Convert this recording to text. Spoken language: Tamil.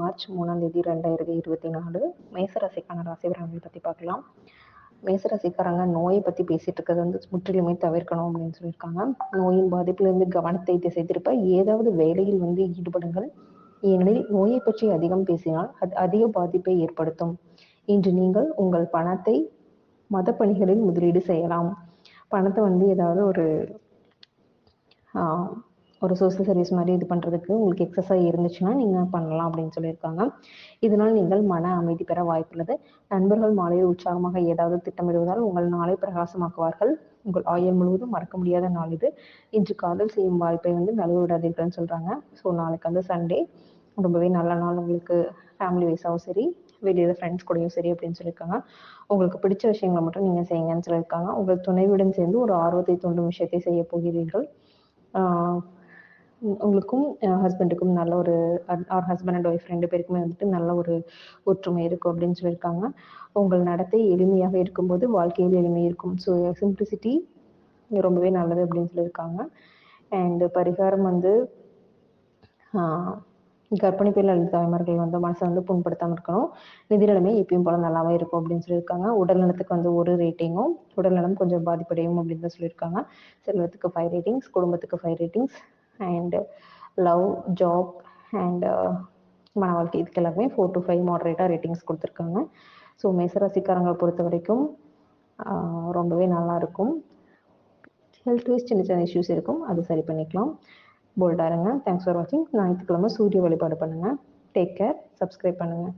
மார்ச் 3ஆம் தேதி 2024 மேசராசிக்கான ராசி பலன்களை பற்றி பார்க்கலாம். மேசராசிக்காரங்க நோயை பற்றி பேசிட்டு இருக்கிறது வந்து முற்றிலுமே தவிர்க்கணும் அப்படின்னு சொல்லியிருக்காங்க. நோயின் பாதிப்பிலிருந்து கவனத்தை திசை திருப்ப ஏதாவது வேலையில் வந்து ஈடுபடுங்கள். ஏனெனில் நோயை பற்றி அதிகம் பேசினால் அது அதிக பாதிப்பை ஏற்படுத்தும். இன்று நீங்கள் உங்கள் பணத்தை மத பணிகளில் முதலீடு செய்யலாம். பணத்தை வந்து ஏதாவது ஒரு சோசியல் சர்வீஸ் மாதிரி இது பண்ணுறதுக்கு உங்களுக்கு எக்ஸஸாக இருந்துச்சுன்னா நீங்கள் பண்ணலாம் அப்படின்னு சொல்லியிருக்காங்க. இதனால் நீங்கள் மன அமைதி பெற வாய்ப்புள்ளது. நண்பர்கள் மாலையில் உற்சாகமாக ஏதாவது திட்டமிடுவதால் உங்கள் நாளை பிரகாசமாக்குவார்கள். உங்கள் ஆயுள் முழுவதும் மறக்க முடியாத நாள் இது. இன்று காதல் செய்யும் வாய்ப்பை வந்து நழுவ விடாதீர்கள்னு சொல்கிறாங்க. ஸோ நாளைக்கு வந்து சண்டே ரொம்பவே நல்ல நாள் உங்களுக்கு. ஃபேமிலி வைஸாகவும் சரி, வெளியில் ஃப்ரெண்ட்ஸ் கூடயும் சரி அப்படின்னு சொல்லியிருக்காங்க. உங்களுக்கு பிடிச்ச விஷயங்களை மட்டும் நீங்கள் செய்யுங்கன்னு சொல்லியிருக்காங்க. உங்கள் துணைவுடன் சேர்ந்து ஒரு ஆர்வத்தை தூண்டும் விஷயத்தை செய்ய போகிறீர்கள். உங்களுக்கும் ஹஸ்பண்டுக்கும் நல்ல ஒரு ஹஸ்பண்ட் அண்ட் ஒய்ஃப் 2 பேருக்குமே வந்துட்டு நல்ல ஒரு ஒற்றுமை இருக்கும் அப்படின்னு சொல்லியிருக்காங்க. உங்கள் நடத்தை எளிமையாக இருக்கும்போது வாழ்க்கையில் எளிமை இருக்கும். ஸோ சிம்பிளிசிட்டி ரொம்பவே நல்லது அப்படின்னு சொல்லியிருக்காங்க. அண்ட் பரிகாரம் வந்து கர்ப்பிணி பெண் அல்லது தாய்மார்கள் வந்து மனசை வந்து புண்படுத்தாமல் இருக்கணும். நிதி நிலைமை எப்பயும் போல நல்லாவே இருக்கும் அப்படின்னு சொல்லியிருக்காங்க. உடல் நலத்துக்கு வந்து 1 ரேட்டிங்கும், உடல் நலம் கொஞ்சம் பாதிப்படையும் அப்படின்னு தான் சொல்லியிருக்காங்க. செல்வத்துக்கு 5 ரேட்டிங்ஸ், குடும்பத்துக்கு 5 ratings, and love, job and மன வாழ்க்கை இதுக்கு எல்லாமே 4 to 5 மாடரேட்டாக ரேட்டிங்ஸ் கொடுத்துருக்காங்க. ஸோ மேசராசிக்காரங்களை பொறுத்த வரைக்கும் ரொம்பவே நல்லாயிருக்கும். ஹெல்த் வைஸ் சின்ன சின்ன இஷ்யூஸ் இருக்கும், அது சரி பண்ணிக்கலாம். போல்டாக இருங்க. தேங்க்ஸ் ஃபார் வாட்சிங். ஞாயிற்றுக்கிழமை சூரிய வழிபாடு பண்ணுங்கள். Take care. சப்ஸ்கிரைப் பண்ணுங்கள்.